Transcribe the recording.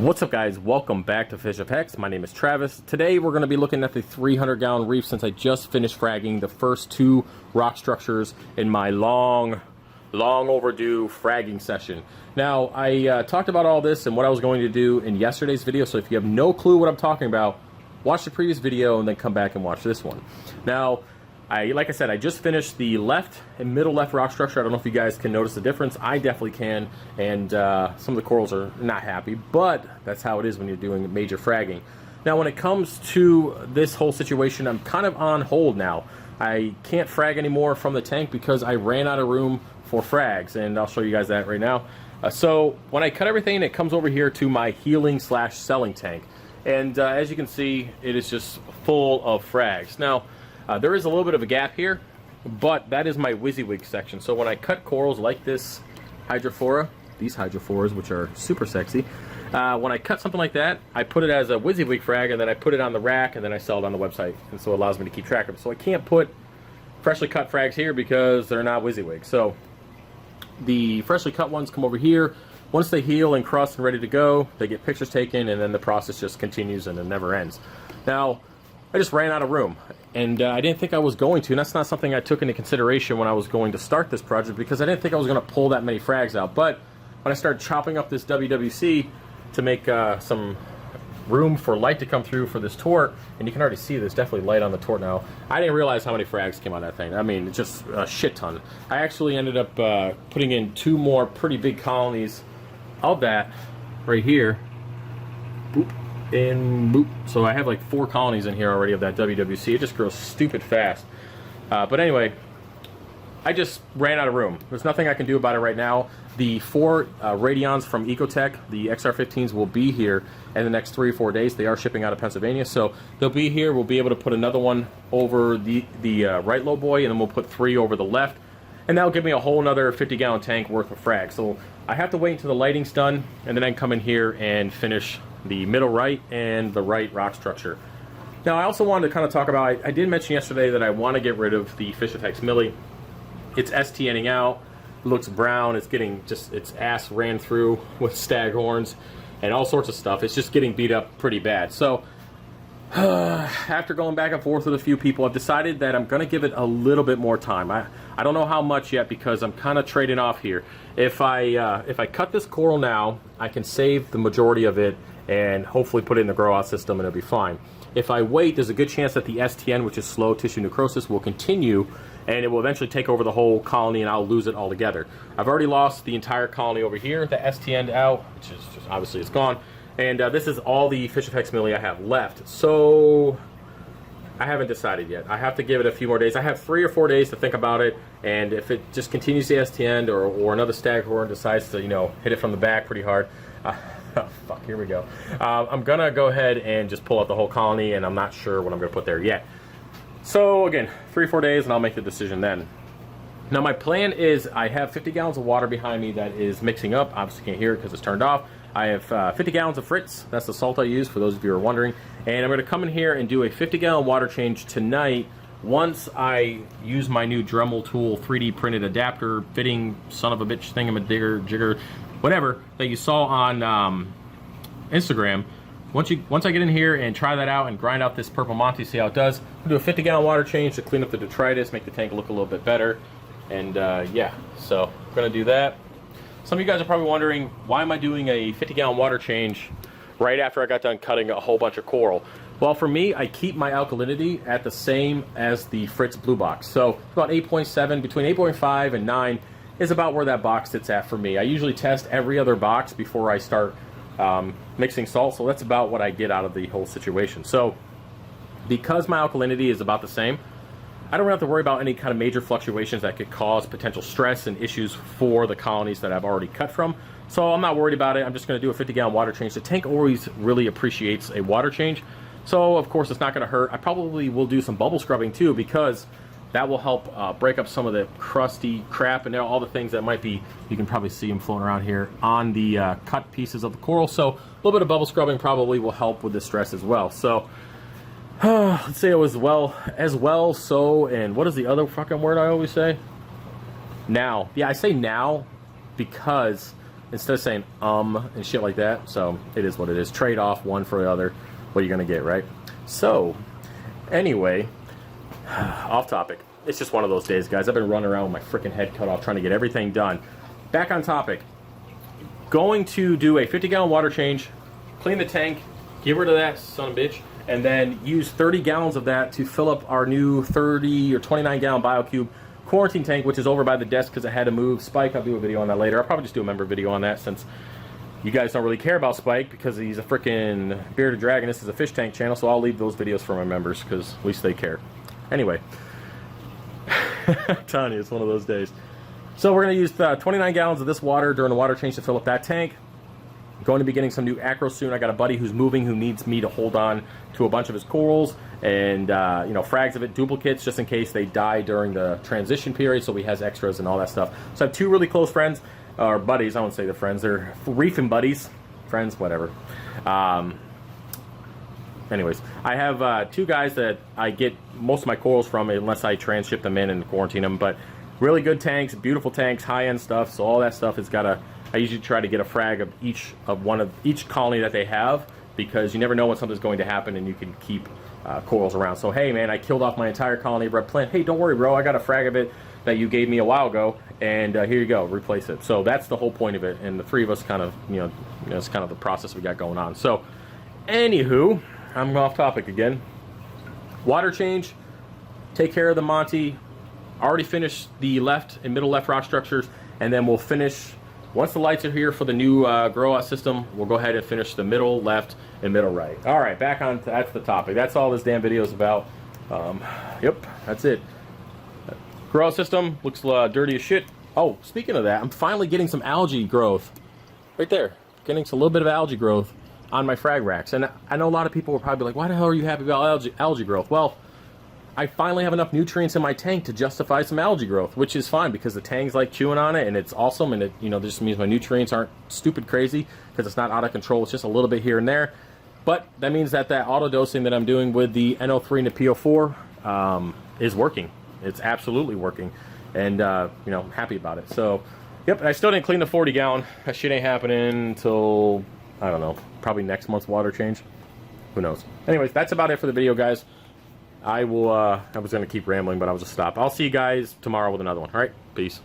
What's up, guys? Welcome back to FishOfHex. My name is Travis. Today we're going to be looking at the 300-gallon reef since I just finished fragging the first two rock structures in my long overdue fragging session. Now, I talked about all this and what I was going to do in yesterday's video, so if you have no clue what I'm talking about, watch the previous video and then come back and watch this one. Now, like I said, I just finished the left and middle left rock structure. I don't know if you guys can notice the difference. I definitely can, and some of the corals are not happy, but that's how it is when you're doing major fragging. Now, when it comes to this whole situation, I'm kind of on hold now. I can't frag anymore from the tank because I ran out of room for frags, and I'll show you guys that right now. So when I cut everything, it comes over here to my healing slash selling tank, and as you can see, it is just full of frags. Now, there is a little bit of a gap here, but that is my WYSIWYG section. So when I cut corals like this hydrophora, these hydrophoras, which are super sexy, when I cut something like that, I put it as a WYSIWYG frag, and then I put it on the rack, and then I sell it on the website, and so it allows me to keep track of it. So I can't put freshly cut frags here because they're not WYSIWYG. So the freshly cut ones come over here. Once they heal and crust and ready to go, they get pictures taken, and then the process just continues and it never ends. Now, I just ran out of room, and I didn't think I was going to, and that's not something I took into consideration when I was going to start this project, because I didn't think I was going to pull that many frags out. But when I started chopping up this WWC to make some room for light to come through for this tort, and you can already see there's definitely light on the tort now, I didn't realize how many frags came out of that thing. I mean, just a shit ton. I actually ended up putting in two more pretty big colonies of that right here. Boop. And boop. So I have like 4 colonies in here already of that WWC. It just grows stupid fast. But anyway, I just ran out of room. There's nothing I can do about it right now. The 4 Radions from Ecotech, the XR15s, will be here in the next 3 or 4 days. They are shipping out of Pennsylvania, so they'll be here. We'll be able to put another one over the right low boy, and then we'll put 3 over the left. And that'll give me a whole nother 50-gallon tank worth of frag. So I have to wait until the lighting's done, and then I can come in here and finish the middle right and the right rock structure. Now, I also wanted to kind of talk about, I did mention yesterday that I want to get rid of the FishOfHex Millie. It's STNing out, it looks brown, it's getting just, its ass ran through with staghorns and all sorts of stuff. It's just getting beat up pretty bad. So, after going back and forth with a few people, I've decided that I'm going to give it a little bit more time. I don't know how much yet, because I'm kind of trading off here. If I cut this coral now, I can save the majority of it and hopefully put it in the grow out system, and it'll be fine. If I wait, there's a good chance that the STN, which is slow tissue necrosis, will continue, and it will eventually take over the whole colony, and I'll lose it altogether. I've already lost the entire colony over here, the STN out, which is just, obviously it's gone, and this is all the FishOfHex Millie I have left. So I haven't decided yet. I have to give it a few more days. I have 3 or 4 days to think about it, and if it just continues the STN, or another staghorn decides to, you know, hit it from the back pretty hard, oh, fuck, here we go. I'm going to go ahead and just pull out the whole colony, and I'm not sure what I'm going to put there yet. So, again, 3 or 4 days, and I'll make the decision then. Now, my plan is I have 50 gallons of water behind me that is mixing up. Obviously, you can't hear it because it's turned off. I have 50 gallons of Fritz. That's the salt I use, for those of you who are wondering. And I'm going to come in here and do a 50-gallon water change tonight once I use my new Dremel tool 3D printed adapter fitting son of a bitch thingamadigger jigger, whatever, that you saw on Instagram. Once I get in here and try that out and grind out this Purple Monty, see how it does, I'll do a 50-gallon water change to clean up the detritus, make the tank look a little bit better. And yeah, so I'm going to do that. Some of you guys are probably wondering, why am I doing a 50-gallon water change right after I got done cutting a whole bunch of coral? Well, for me, I keep my alkalinity at the same as the Fritz Blue Box. So about 8.7, between 8.5 and 9 is about where that box sits at for me. I usually test every other box before I start mixing salt, so that's about what I get out of the whole situation. So because my alkalinity is about the same, I don't have to worry about any kind of major fluctuations that could cause potential stress and issues for the colonies that I've already cut from. So I'm not worried about it. I'm just going to do a 50-gallon water change. The tank always really appreciates a water change. So, of course, it's not going to hurt. I probably will do some bubble scrubbing, too, because that will help break up some of the crusty crap and all the things that might be, you can probably see them floating around here, on the cut pieces of the coral. So a little bit of bubble scrubbing probably will help with the stress as well. So let's say it was so, and what is the other fucking word I always say? Now. Yeah, I say now because instead of saying and shit like that. So it is what it is. Trade off one for the other. What are you gonna get, right? So anyway, off topic. It's just one of those days, guys. I've been running around with my freaking head cut off trying to get everything done. Back on topic. Going to do a 50-gallon water change, clean the tank, get rid of that son of a bitch, and then use 30 gallons of that to fill up our new 30 or 29-gallon BioCube quarantine tank, which is over by the desk because I had to move. Spike, I'll do a video on that later. I'll probably just do a member video on that since you guys don't really care about Spike because he's a freaking bearded dragon. This is a fish tank channel, so I'll leave those videos for my members because at least they care. Anyway, I'm telling you, it's one of those days. So we're going to use 29 gallons of this water during the water change to fill up that tank. I'm going to be getting some new acro soon. I got a buddy who's moving who needs me to hold on to a bunch of his corals and you know, frags of it, duplicates, just in case they die during the transition period, so he has extras and all that stuff. So I have two really close friends, or buddies. I won't say they're friends. They're reefing buddies, friends, whatever. Anyways, I have two guys that I get most of my corals from, unless I transship them in and quarantine them. But really good tanks, beautiful tanks, high-end stuff. So all that stuff has got to. I usually try to get a frag of each colony that they have, because you never know when something's going to happen, and you can keep corals around. So hey, man, I killed off my entire colony of red plant. Hey, don't worry, bro. I got a frag of it that you gave me a while ago, and here you go, replace it. So that's the whole point of it. And the three of us kind of, you know, it's kind of the process we got going on. So, anywho. I'm off topic again. Water change, take care of the Monty. Already finished the left and middle left rock structures, and then we'll finish, once the lights are here for the new grow out system, we'll go ahead and finish the middle left and middle right. All right, back on, that's the topic. That's all this damn video is about. Yep, that's it. Grow out system looks dirty as shit. Oh, speaking of that, I'm finally getting some algae growth. Right there, getting a little bit of algae growth on my frag racks. And I know a lot of people will probably be like, why the hell are you happy about algae growth? Well, I finally have enough nutrients in my tank to justify some algae growth, which is fine because the tank's like chewing on it, and it's awesome, and it, you know, this means my nutrients aren't stupid crazy because it's not out of control. It's just a little bit here and there. But that means that auto dosing that I'm doing with the NO3 and the PO4 is working. It's absolutely working, and you know, happy about it. So, yep. And I still didn't clean the 40 gallon. That shit ain't happening until, I don't know, probably next month's water change. Who knows? Anyways, that's about it for the video, guys. I was going to keep rambling, but I'll just stop. I'll see you guys tomorrow with another one. All right? Peace.